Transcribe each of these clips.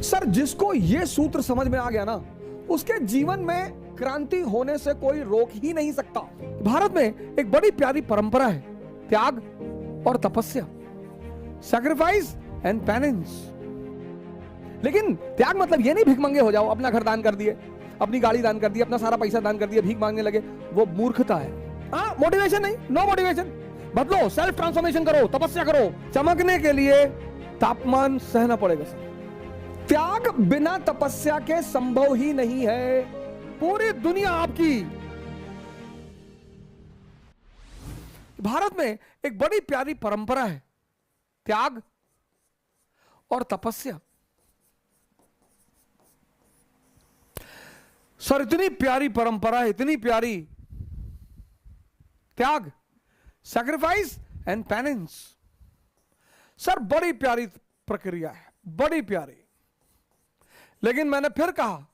Sir, जिसको ये सूत्र समझ में आ गया ना, उसके जीवन में क्रांति होने से कोई रोक ही नहीं सकता। भारत में एक बड़ी प्यारी परंपरा है, त्याग और तपस्या, सैक्रिफाइस एंड पेनेंस। लेकिन त्याग मतलब ये नहीं भिखमंगे हो जाओ, अपना घर दान कर दिए, अपनी गाड़ी दान कर दी, अपना सारा पैसा दान कर दिया, भीख मांगने लगे, वो मूर्खता है। हाँ, मोटिवेशन नहीं, नो मोटिवेशन। बदलो, सेल्फ ट्रांसफॉर्मेशन करो, तपस्या करो। चमकने के लिए तापमान सहना पड़ेगा सर। त्याग बिना तपस्या के संभव ही नहीं है। पूरी दुनिया आपकी। भारत में एक बड़ी प्यारी परंपरा है, त्याग और तपस्या। सर, इतनी प्यारी परंपरा है, इतनी प्यारी। त्याग, सैक्रिफाइस एंड पेनेंस। सर, बड़ी प्यारी प्रक्रिया है, बड़ी प्यारी। लेकिन मैंने फिर कहा,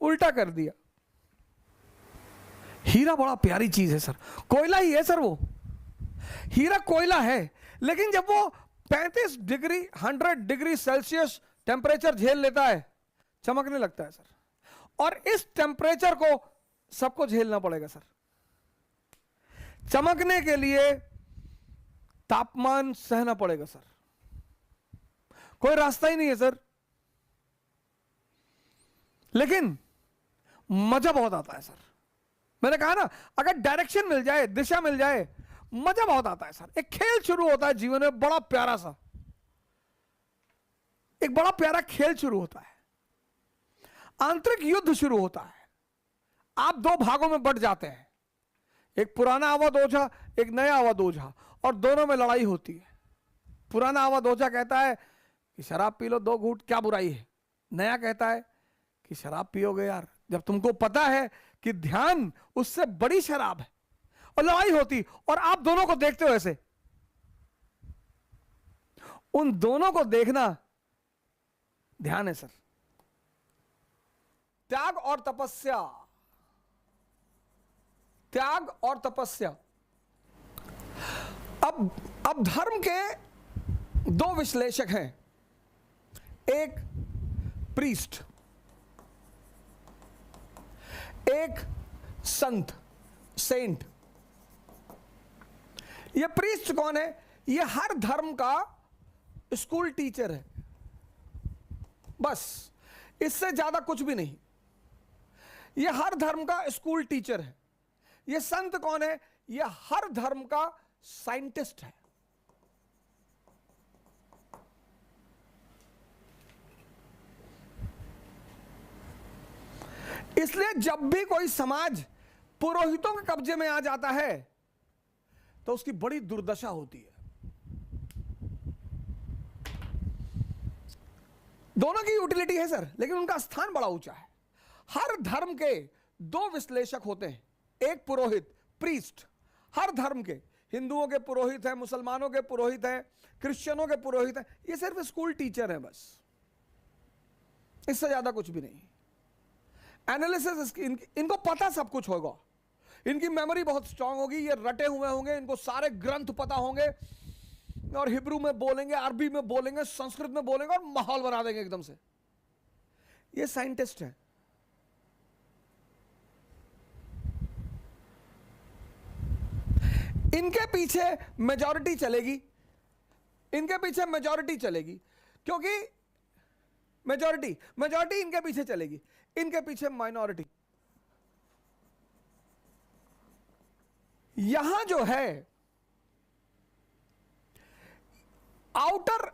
उल्टा कर दिया। हीरा बड़ा प्यारी चीज है सर, कोयला ही है सर, वो हीरा कोयला है। लेकिन जब वो 35 डिग्री 100 डिग्री सेल्सियस टेम्परेचर झेल लेता है, चमकने लगता है सर। और इस टेम्परेचर को सबको झेलना पड़ेगा सर। चमकने के लिए तापमान सहना पड़ेगा सर, कोई रास्ता ही नहीं है सर। लेकिन मजा बहुत आता है सर। मैंने कहा ना, अगर डायरेक्शन मिल जाए, दिशा मिल जाए, मजा बहुत आता है सर। एक खेल शुरू होता है जीवन में, बड़ा प्यारा सा, एक बड़ा प्यारा खेल शुरू होता है, आंतरिक युद्ध शुरू होता है। आप दो भागों में बंट जाते हैं, एक पुराना अवध ओझा, एक नया अवध ओझा, और दोनों में लड़ाई होती है। पुराना अवध ओझा कहता है कि शराब पी लो 2 घूंट, क्या बुराई है। नया कहता है कि शराब पियोगे यार, जब तुमको पता है कि ध्यान उससे बड़ी शराब है। और लड़ाई होती, और आप दोनों को देखते हो ऐसे। उन दोनों को देखना ध्यान है सर। त्याग और तपस्या, त्याग और तपस्या। अब धर्म के 2 विश्लेषक हैं, एक प्रीस्ट, एक संत, सेंट। ये प्रीस्ट कौन है? ये हर धर्म का स्कूल टीचर है, बस, इससे ज्यादा कुछ भी नहीं। ये हर धर्म का स्कूल टीचर है। ये संत कौन है? ये हर धर्म का साइंटिस्ट है। इसलिए जब भी कोई समाज पुरोहितों के कब्जे में आ जाता है तो उसकी बड़ी दुर्दशा होती है। दोनों की यूटिलिटी है सर, लेकिन उनका स्थान बड़ा ऊंचा है। हर धर्म के 2 विश्लेषक होते हैं, एक पुरोहित, प्रीस्ट। हर धर्म के, हिंदुओं के पुरोहित हैं, मुसलमानों के पुरोहित हैं, क्रिश्चियनों के पुरोहित हैं। ये सिर्फ स्कूल टीचर हैं बस, इससे ज्यादा कुछ भी नहीं। एनालिसिस इनको पता सब कुछ होगा, इनकी मेमोरी बहुत स्ट्रांग होगी, ये रटे हुए होंगे, इनको सारे ग्रंथ पता होंगे, और हिब्रू में बोलेंगे, अरबी में बोलेंगे, संस्कृत में बोलेंगे, और माहौल बना देंगे एकदम से। ये साइंटिस्ट है। इनके पीछे मेजॉरिटी चलेगी, इनके पीछे मेजॉरिटी चलेगी, क्योंकि मेजॉरिटी इनके पीछे चलेगी, इनके पीछे माइनॉरिटी। यहां जो है आउटर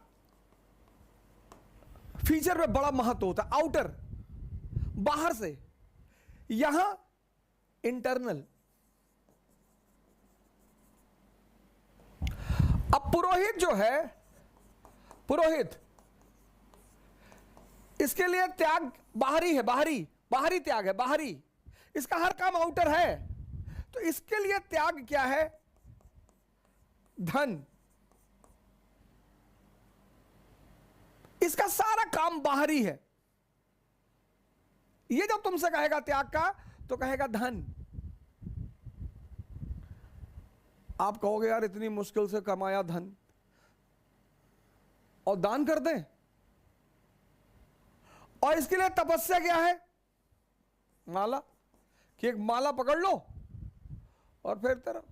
फीचर पे बड़ा महत्व होता है, आउटर, बाहर से। यहां इंटरनल। अब पुरोहित जो है, पुरोहित, इसके लिए त्याग बाहरी है, बाहरी त्याग है, बाहरी। इसका हर काम आउटर है। तो इसके लिए त्याग क्या है? धन। इसका सारा काम बाहरी है। ये जब तुमसे कहेगा त्याग का, तो कहेगा धन। आप कहोगे यार इतनी मुश्किल से कमाया धन और दान कर दें, और इसके लिए तपस्या क्या है? माला, कि एक माला पकड़ लो और फेरते रहो।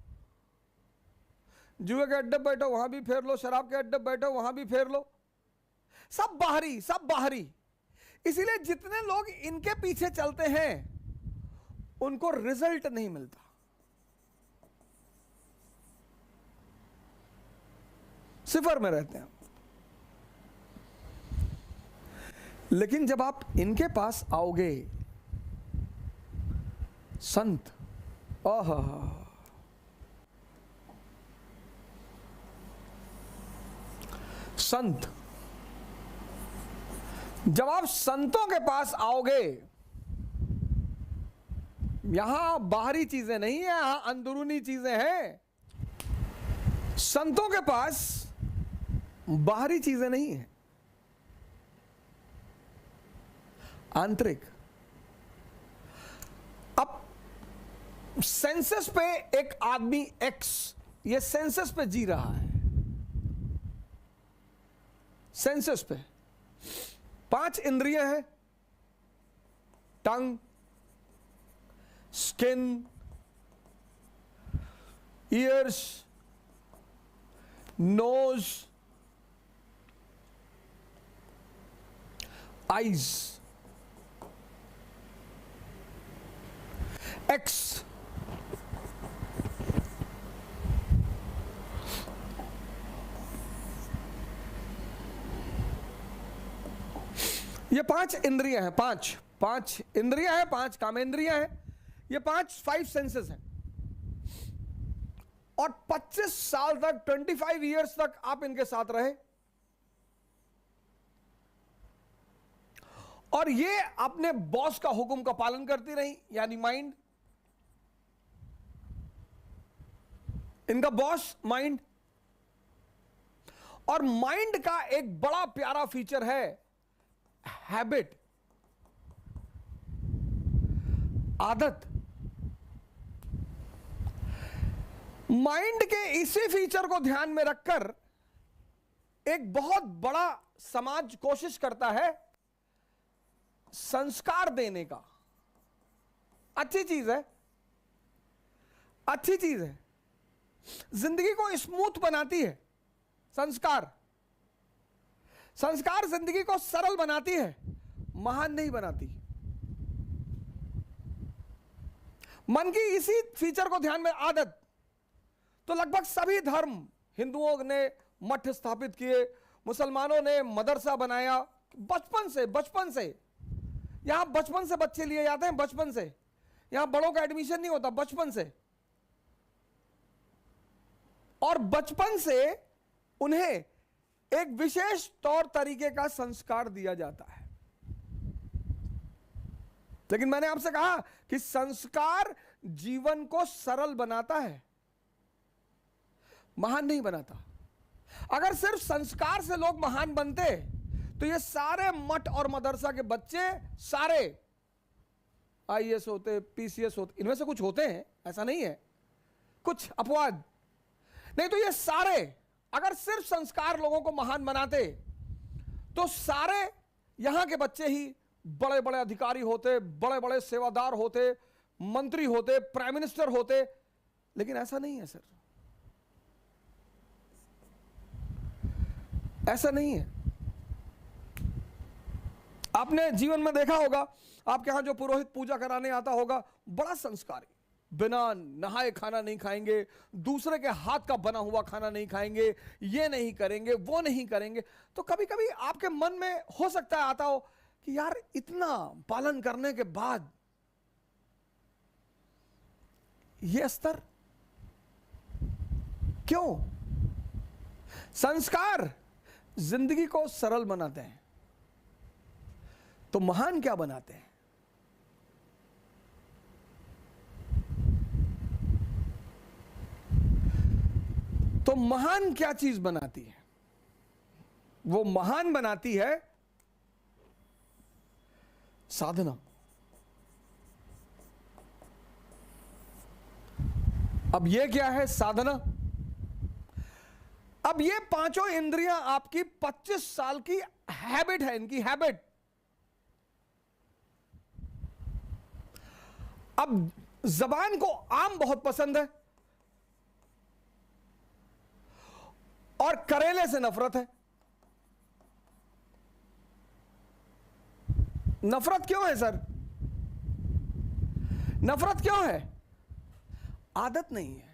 जुए के अड्डे बैठो वहां भी फेर लो, शराब के अड्डे बैठो वहां भी फेर लो, सब बाहरी, सब बाहरी। इसीलिए जितने लोग इनके पीछे चलते हैं उनको रिजल्ट नहीं मिलता। सिफर में रहते हैं। लेकिन जब आप इनके पास आओगे, संत, आहा, संत, जब आप संतों के पास आओगे, यहां बाहरी चीजें नहीं है, यहां अंदरूनी चीजें हैं। संतों के पास बाहरी चीजें नहीं है, आंतरिक। अब सेंसस पे एक आदमी एक्स, ये सेंसस पे जी रहा है, सेंसस पे 5 इंद्रियां हैं, tongue, skin, ears, nose, eyes, एक्स। ये 5 इंद्रियां हैं, 5 इंद्रियां हैं, 5 कामेंद्रियां हैं, ये 5 सेंसेस हैं। और 25 साल तक, 25 इयर्स तक आप इनके साथ रहे, और ये अपने बॉस का हुक्म का पालन करती रही, यानी माइंड, इनका बॉस माइंड। और माइंड का एक बड़ा प्यारा फीचर है हैबिट, आदत। माइंड के इसी फीचर को ध्यान में रखकर एक बहुत बड़ा समाज कोशिश करता है संस्कार देने का। अच्छी चीज है, अच्छी चीज है, जिंदगी को स्मूथ बनाती है संस्कार। संस्कार जिंदगी को सरल बनाती है, महान नहीं बनाती। मन की इसी फीचर को ध्यान में, आदत। तो लगभग सभी धर्म, हिंदुओं ने मठ स्थापित किए, मुसलमानों ने मदरसा बनाया, बचपन से यहां बचपन से बच्चे लिए जाते हैं, बचपन से यहां बड़ों का एडमिशन नहीं होता, बचपन से। और बचपन से उन्हें एक विशेष तौर तरीके का संस्कार दिया जाता है। लेकिन मैंने आपसे कहा कि संस्कार जीवन को सरल बनाता है, महान नहीं बनाता। अगर सिर्फ संस्कार से लोग महान बनते तो ये सारे मठ और मदरसा के बच्चे सारे आईएएस होते, पीसीएस होते। इनमें से कुछ होते हैं, ऐसा नहीं है, कुछ अपवाद, नहीं तो ये सारे अगर सिर्फ संस्कार लोगों को महान बनाते तो सारे यहां के बच्चे ही बड़े बड़े अधिकारी होते, बड़े बड़े सेवादार होते, मंत्री होते, प्राइम मिनिस्टर होते। लेकिन ऐसा नहीं है सर, ऐसा नहीं है। आपने जीवन में देखा होगा, आपके यहां जो पुरोहित पूजा कराने आता होगा, बड़ा संस्कारी, बिना नहाए खाना नहीं खाएंगे, दूसरे के हाथ का बना हुआ खाना नहीं खाएंगे, ये नहीं करेंगे, वो नहीं करेंगे। तो कभी कभी आपके मन में हो सकता है आता हो कि यार इतना पालन करने के बाद ये स्तर क्यों? संस्कार जिंदगी को सरल बनाते हैं, तो महान क्या बनाते हैं? तो महान क्या चीज बनाती है? वो महान बनाती है साधना। अब ये क्या है साधना? अब ये 5 इंद्रियां आपकी 25 साल की हैबिट है, इनकी हैबिट। अब जबान को आम बहुत पसंद है और करेले से नफरत है। नफरत क्यों है सर? नफरत क्यों है? आदत नहीं है।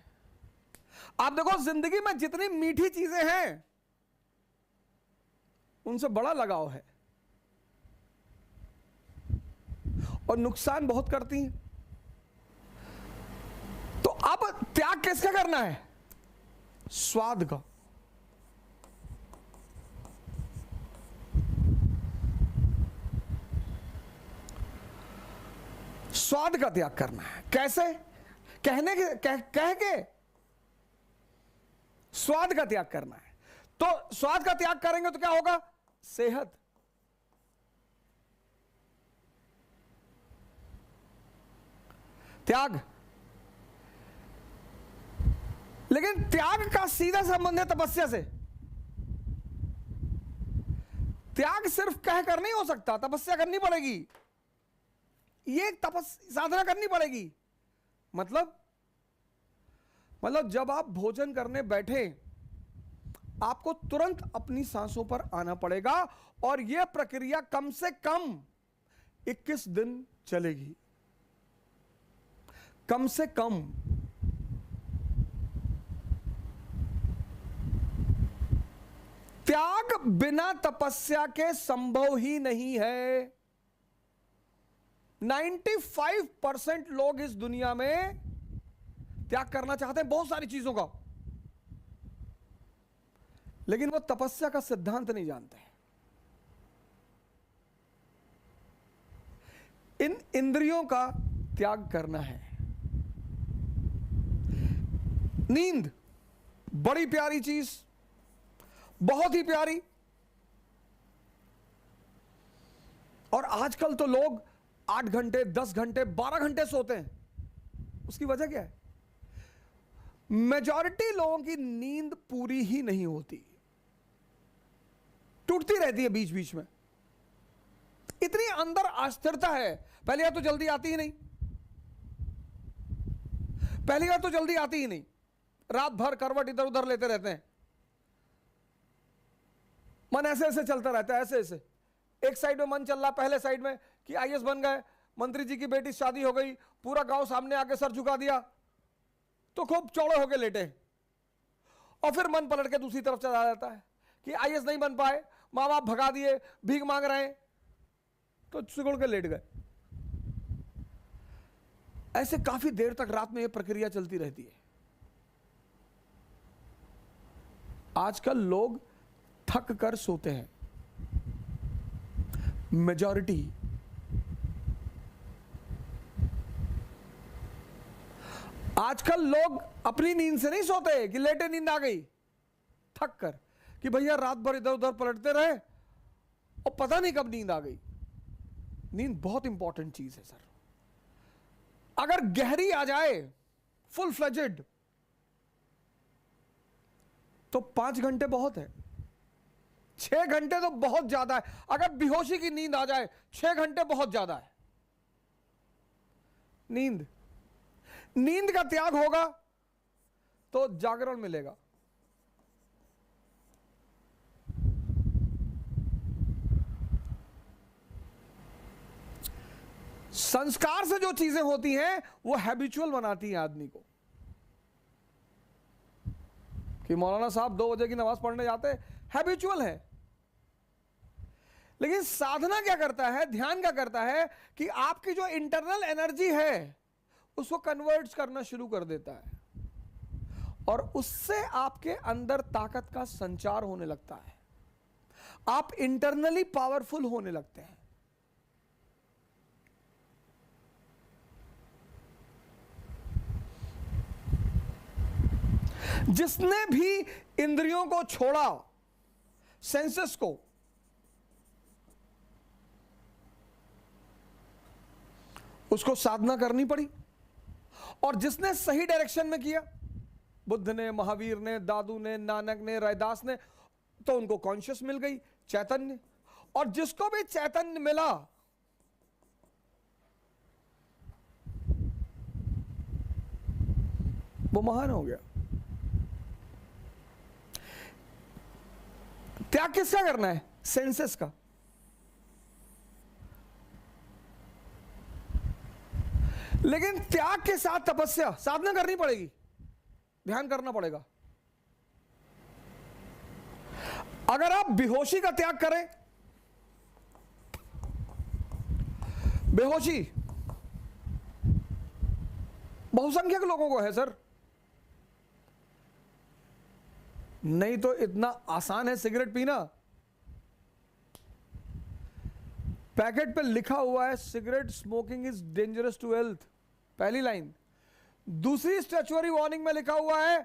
आप देखो जिंदगी में जितनी मीठी चीजें हैं उनसे बड़ा लगाव है और नुकसान बहुत करती हैं। तो अब त्याग किसका करना है? स्वाद का। स्वाद का त्याग करना है। कैसे? कहने के कह के स्वाद का त्याग करना है। तो स्वाद का त्याग करेंगे तो क्या होगा? सेहत। त्याग। लेकिन त्याग का सीधा संबंध है तपस्या से। त्याग सिर्फ कह कर नहीं हो सकता, तपस्या करनी पड़ेगी। ये एक साधना करनी पड़ेगी। मतलब जब आप भोजन करने बैठे आपको तुरंत अपनी सांसों पर आना पड़ेगा और यह प्रक्रिया कम से कम 21 दिन चलेगी। कम से कम। त्याग बिना तपस्या के संभव ही नहीं है। 95% लोग इस दुनिया में त्याग करना चाहते हैं बहुत सारी चीजों का, लेकिन वो तपस्या का सिद्धांत नहीं जानते। इन इंद्रियों का त्याग करना है। नींद बड़ी प्यारी चीज, बहुत ही प्यारी। और आजकल तो लोग 8 घंटे, 10 घंटे, 12 घंटे सोते हैं। उसकी वजह क्या है? मेजॉरिटी लोगों की नींद पूरी ही नहीं होती, टूटती रहती है बीच बीच में। इतनी अंदर अस्थिरता है। पहली बात तो जल्दी आती ही नहीं। पहली बात तो जल्दी आती ही नहीं। रात भर करवट इधर उधर लेते रहते हैं। मन ऐसे ऐसे चलता रहता है, ऐसे ऐसे। एक साइड में मन चल रहा, पहले साइड में कि आईएएस बन गए, मंत्री जी की बेटी शादी हो गई, पूरा गांव सामने आके सर झुका दिया, तो खूब चौड़े होके लेटे। और फिर मन पलट के दूसरी तरफ चला जाता है कि आईएएस नहीं बन पाए, माँ बाप भगा दिए, भीख मांग रहे हैं, तो सिकुड़ के लेट गए। ऐसे काफी देर तक रात में यह प्रक्रिया चलती रहती है। आजकल लोग थक कर सोते हैं, मेजॉरिटी। आजकल लोग अपनी नींद से नहीं सोते कि लेटे नींद आ गई, थक कर कि भैया रात भर इधर उधर पलटते रहे और पता नहीं कब नींद आ गई। नींद बहुत इंपॉर्टेंट चीज है सर। अगर गहरी आ जाए, फुल फ्लेजेड, तो 5 घंटे बहुत है। 6 घंटे तो बहुत ज्यादा है। अगर बेहोशी की नींद आ जाए, 6 घंटे बहुत ज्यादा है। नींद का त्याग होगा तो जागरण मिलेगा। संस्कार से जो चीजें होती हैं वो हैबिचुअल बनाती हैं आदमी को। कि मौलाना साहब 2 बजे की नमाज पढ़ने जाते, हैबिचुअल है। लेकिन साधना क्या करता है, ध्यान क्या करता है कि आपकी जो इंटरनल एनर्जी है उसको कन्वर्ट करना शुरू कर देता है और उससे आपके अंदर ताकत का संचार होने लगता है। आप इंटरनली पावरफुल होने लगते हैं। जिसने भी इंद्रियों को छोड़ा, सेंसेस को, उसको साधना करनी पड़ी। और जिसने सही डायरेक्शन में किया, बुद्ध ने, महावीर ने, दादू ने, नानक ने, रैदास ने, तो उनको कॉन्शियस मिल गई, चैतन्य। और जिसको भी चैतन्य मिला वो महान हो गया। त्याग किसका करना है? सेंसेस का। लेकिन त्याग के साथ तपस्या, साधना करनी पड़ेगी, ध्यान करना पड़ेगा। अगर आप बेहोशी का त्याग करें, बेहोशी बहुसंख्यक लोगों को है सर, नहीं तो इतना आसान है सिगरेट पीना। पैकेट पे लिखा हुआ है cigarette smoking is dangerous to health, पहली लाइन। दूसरी स्टैच्यूअरी वार्निंग में लिखा हुआ है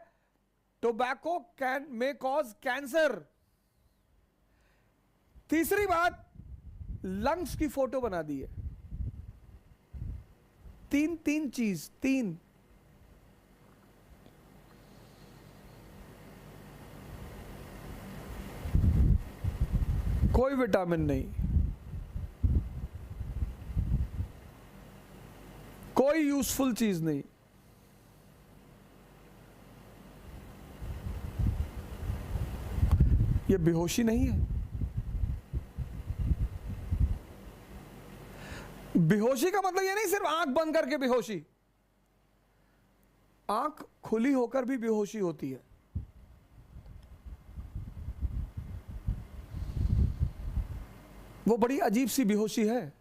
tobacco can may cause cancer. तीसरी बात, लंग्स की फोटो बना दी है। तीन चीज, तीन। कोई विटामिन नहीं, कोई यूजफुल चीज नहीं। ये बेहोशी नहीं है। बेहोशी का मतलब ये नहीं सिर्फ आंख बंद करके बेहोशी, आंख खुली होकर भी बेहोशी होती है। वो बड़ी अजीब सी बेहोशी है।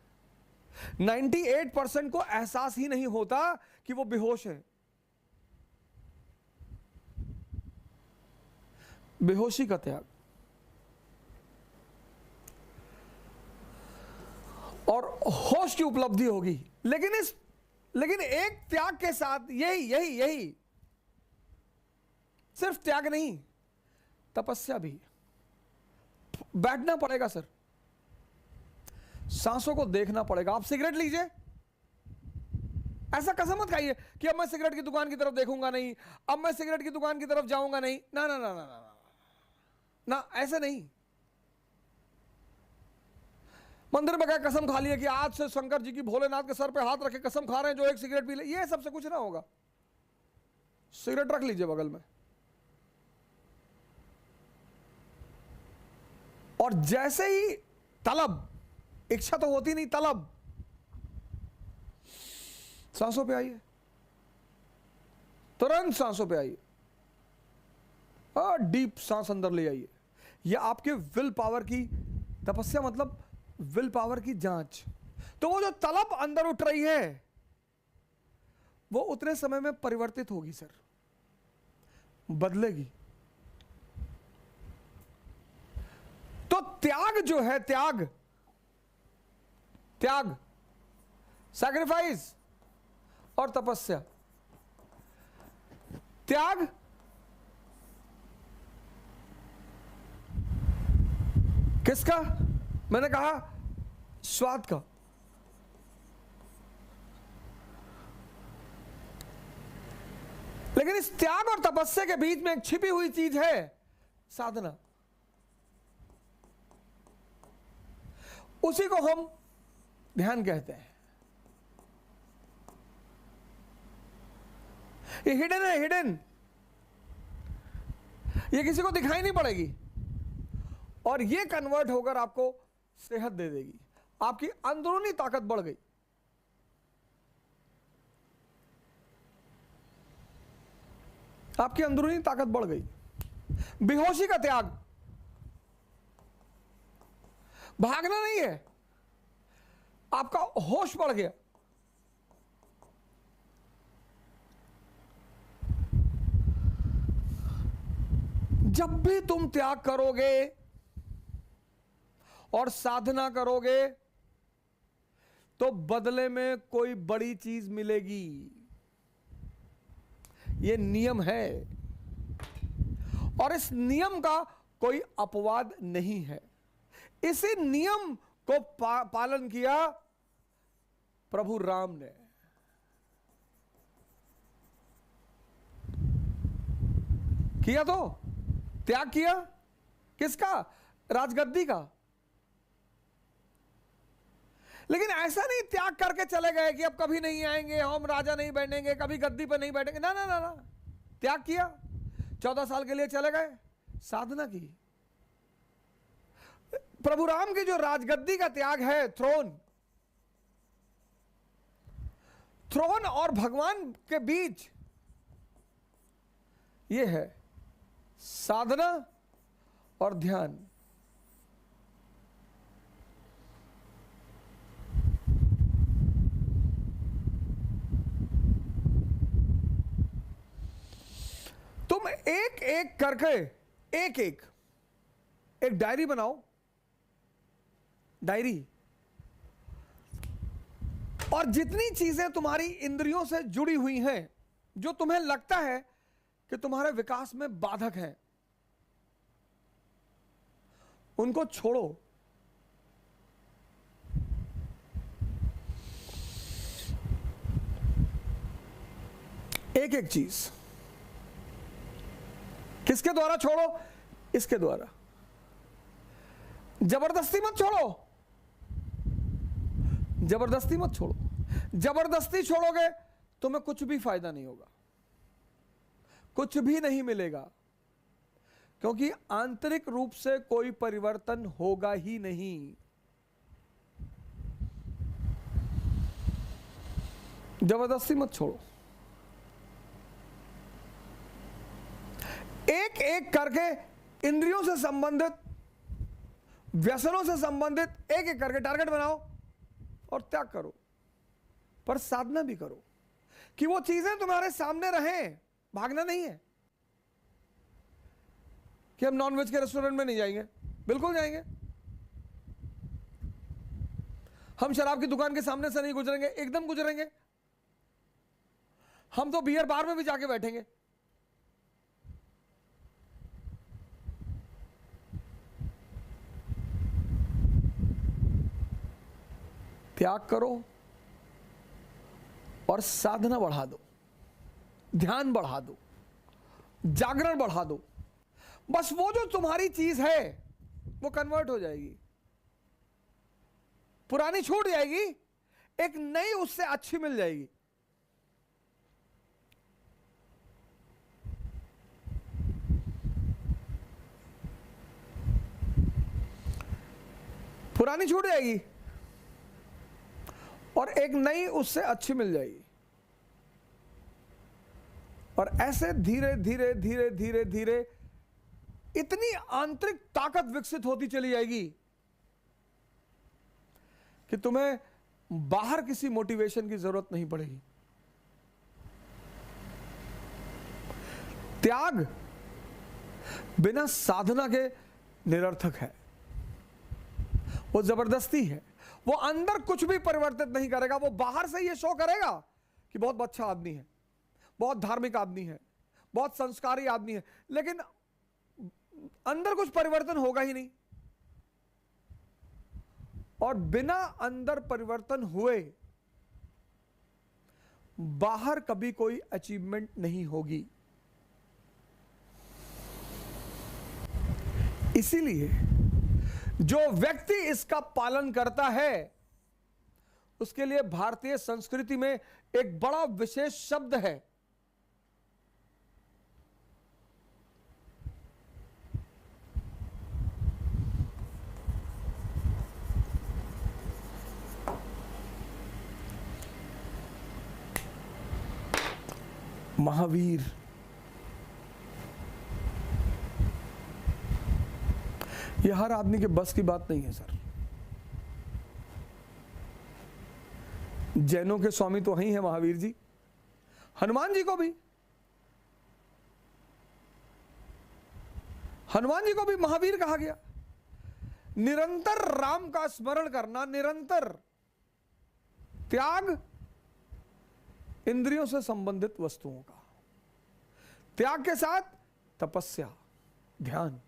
98% को एहसास ही नहीं होता कि वो बेहोश है। बेहोशी का त्याग। और होश की उपलब्धि होगी। लेकिन एक त्याग के साथ यही सिर्फ त्याग नहीं, तपस्या भी। बैठना पड़ेगा सर, सांसों को देखना पड़ेगा। आप सिगरेट लीजिए, ऐसा कसम मत खाइए कि अब मैं सिगरेट की दुकान की तरफ देखूंगा नहीं, अब मैं सिगरेट की दुकान की तरफ जाऊंगा नहीं। ना ना ना ना ना ना, ना ऐसे नहीं। मंदिर में गए, कसम खा लिए कि आज से शंकर जी की, भोलेनाथ के सर पे हाथ रखे कसम खा रहे हैं, जो एक सिगरेट पी ले, ये सबसे कुछ ना होगा। सिगरेट रख लीजिए बगल में, और जैसे ही तलब, इच्छा तो होती नहीं, तलब, सांसों पे आइए, तुरंत सांसों पे आइए, और डीप सांस अंदर ले आइए। यह आपके विल पावर की तपस्या, मतलब विल पावर की जांच। तो वो जो तलब अंदर उठ रही है, वो उतने समय में परिवर्तित होगी सर, बदलेगी। तो त्याग जो है, त्याग सैक्रिफाइस और तपस्या। त्याग किसका? मैंने कहा स्वाद का। लेकिन इस त्याग और तपस्या के बीच में एक छिपी हुई चीज है, साधना। उसी को हम ध्यान कहते हैं। ये हिडन है, हिडन। ये किसी को दिखाई नहीं पड़ेगी, और ये कन्वर्ट होकर आपको सेहत दे देगी। आपकी अंदरूनी ताकत बढ़ गई। आपकी अंदरूनी ताकत बढ़ गई। बेहोशी का त्याग, भागना नहीं है, आपका होश बढ़ गया। जब भी तुम त्याग करोगे और साधना करोगे, तो बदले में कोई बड़ी चीज मिलेगी। यह नियम है, और इस नियम का कोई अपवाद नहीं है। इसी नियम को पालन किया प्रभु राम ने। किया, तो त्याग किया किसका? राजगद्दी का। लेकिन ऐसा नहीं त्याग करके चले गए कि अब कभी नहीं आएंगे, हम राजा नहीं बैठेंगे, कभी गद्दी पर नहीं बैठेंगे। ना ना ना ना, त्याग किया, 14 साल के लिए चले गए, साधना की। प्रभु राम की जो राजगद्दी का त्याग है, थ्रोन और भगवान के बीच, यह है साधना और ध्यान। तुम एक एक करके एक डायरी बनाओ, डायरी, और जितनी चीजें तुम्हारी इंद्रियों से जुड़ी हुई हैं, जो तुम्हें लगता है कि तुम्हारे विकास में बाधक हैं, उनको छोड़ो। एक एक चीज। किसके द्वारा छोड़ो? इसके द्वारा। जबरदस्ती मत छोड़ो, जबरदस्ती मत छोड़ो। जबरदस्ती छोड़ोगे तुम्हें कुछ भी फायदा नहीं होगा, कुछ भी नहीं मिलेगा, क्योंकि आंतरिक रूप से कोई परिवर्तन होगा ही नहीं। जबरदस्ती मत छोड़ो। एक एक करके इंद्रियों से संबंधित, व्यसनों से संबंधित एक एक करके टारगेट बनाओ और त्याग करो। पर साधना भी करो कि वो चीजें तुम्हारे सामने रहें। भागना नहीं है कि हम नॉनवेज के रेस्टोरेंट में नहीं जाएंगे, बिल्कुल जाएंगे। हम शराब की दुकान के सामने से नहीं गुजरेंगे, एकदम गुजरेंगे। हम तो बियर बार में भी जाके बैठेंगे। त्याग करो और साधना बढ़ा दो, ध्यान बढ़ा दो, जागरण बढ़ा दो। बस वो जो तुम्हारी चीज है वो कन्वर्ट हो जाएगी, पुरानी छूट जाएगी, एक नई उससे अच्छी मिल जाएगी। पुरानी छूट जाएगी और एक नई उससे अच्छी मिल जाएगी। और ऐसे धीरे धीरे धीरे धीरे धीरे इतनी आंतरिक ताकत विकसित होती चली जाएगी कि तुम्हें बाहर किसी मोटिवेशन की जरूरत नहीं पड़ेगी। त्याग बिना साधना के निरर्थक है, वो जबरदस्ती है। वो अंदर कुछ भी परिवर्तित नहीं करेगा। वो बाहर से ये शो करेगा कि बहुत अच्छा आदमी है, बहुत धार्मिक आदमी है, बहुत संस्कारी आदमी है, लेकिन अंदर कुछ परिवर्तन होगा ही नहीं। और बिना अंदर परिवर्तन हुए बाहर कभी कोई अचीवमेंट नहीं होगी। इसीलिए जो व्यक्ति इसका पालन करता है उसके लिए भारतीय संस्कृति में एक बड़ा विशेष शब्द है, महावीर। यह हर आदमी के बस की बात नहीं है सर। जैनों के स्वामी तो वही है महावीर जी। हनुमान जी को भी, हनुमान जी को भी महावीर कहा गया। निरंतर राम का स्मरण करना, निरंतर त्याग इंद्रियों से संबंधित वस्तुओं का, त्याग के साथ तपस्या, ध्यान।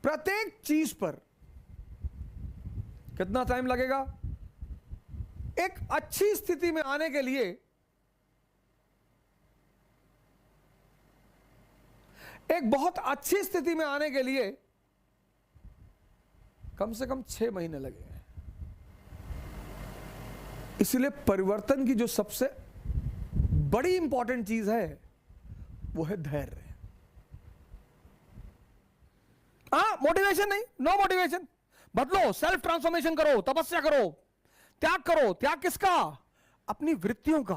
प्रत्येक चीज पर कितना टाइम लगेगा? एक अच्छी स्थिति में आने के लिए एक बहुत अच्छी स्थिति में आने के लिए कम से कम 6 महीने लगेंगे। इसलिए परिवर्तन की जो सबसे बड़ी इंपॉर्टेंट चीज है वो है धैर्य। हाँ, मोटिवेशन नहीं, नो मोटिवेशन। बदलो, सेल्फ ट्रांसफॉर्मेशन करो, तपस्या करो, त्याग करो। त्याग किसका? अपनी वृत्तियों का।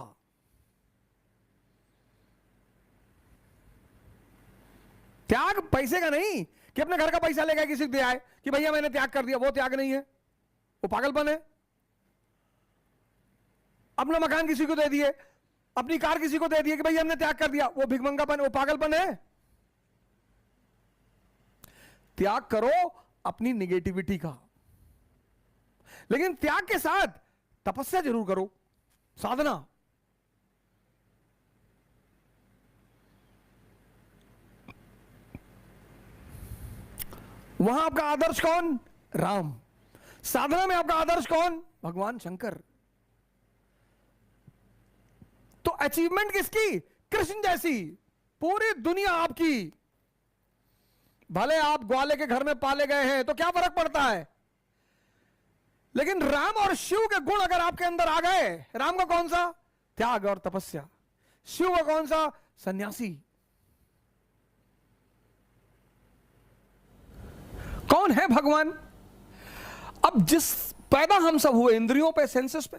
त्याग पैसे का नहीं कि अपने घर का पैसा लेकर किसी को दे आए कि भैया मैंने त्याग कर दिया, वो त्याग नहीं है, वो पागलपन है। अपना मकान किसी को दे दिए, अपनी कार किसी को दे दिए कि भैया हमने त्याग कर दिया, वो भिखमंगापन, वो पागलपन है। त्याग करो अपनी निगेटिविटी का, लेकिन त्याग के साथ तपस्या जरूर करो, साधना। वहां आपका आदर्श कौन? राम। साधना में आपका आदर्श कौन? भगवान शंकर। तो अचीवमेंट किसकी? कृष्ण जैसी। पूरी दुनिया आपकी। भले आप ग्वाले के घर में पाले गए हैं तो क्या फर्क पड़ता है, लेकिन राम और शिव के गुण अगर आपके अंदर आ गए, राम का कौन सा? त्याग और तपस्या। शिव का कौन सा? सन्यासी। कौन है भगवान? अब जिस पैदा हम सब हुए इंद्रियों पे, सेंसेस पे,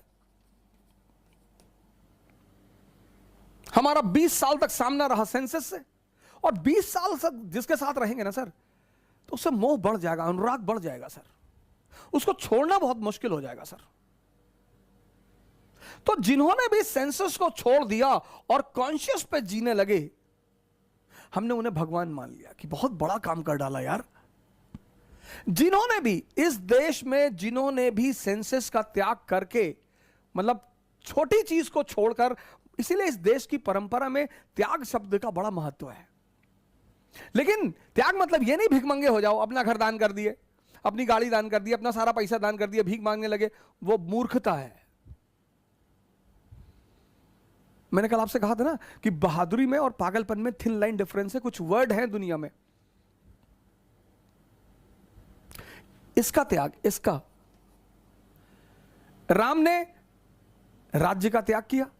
हमारा 20 साल तक सामना रहा सेंसेस से, और 20 साल तक जिसके साथ रहेंगे ना सर, तो उससे मोह बढ़ जाएगा, अनुराग बढ़ जाएगा सर, उसको छोड़ना बहुत मुश्किल हो जाएगा सर। तो जिन्होंने भी सेंसेस को छोड़ दिया और कॉन्शियस पे जीने लगे, हमने उन्हें भगवान मान लिया कि बहुत बड़ा काम कर डाला यार। जिन्होंने भी इस देश में, जिन्होंने भी सेंसेस का त्याग करके, मतलब छोटी चीज को छोड़कर, इसीलिए इस देश की परंपरा में त्याग शब्द का बड़ा महत्व है। लेकिन त्याग मतलब ये नहीं भिखमंगे हो जाओ, अपना घर दान कर दिए, अपनी गाड़ी दान कर दी, अपना सारा पैसा दान कर दिया, भीख मांगने लगे, वो मूर्खता है। मैंने कल आपसे कहा था ना कि बहादुरी में और पागलपन में थिन लाइन डिफरेंस है। कुछ वर्ड हैं दुनिया में, इसका त्याग, इसका। राम ने राज्य का त्याग किया,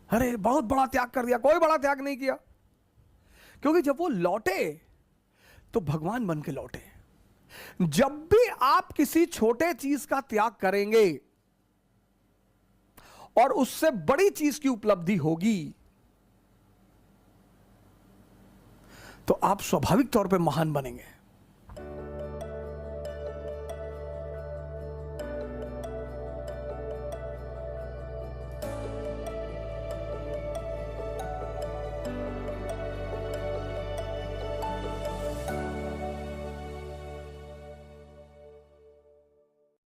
अरे बहुत बड़ा त्याग कर दिया। कोई बड़ा त्याग नहीं किया, क्योंकि जब वो लौटे तो भगवान बन के लौटे। जब भी आप किसी छोटे चीज का त्याग करेंगे और उससे बड़ी चीज की उपलब्धि होगी, तो आप स्वाभाविक तौर पे महान बनेंगे।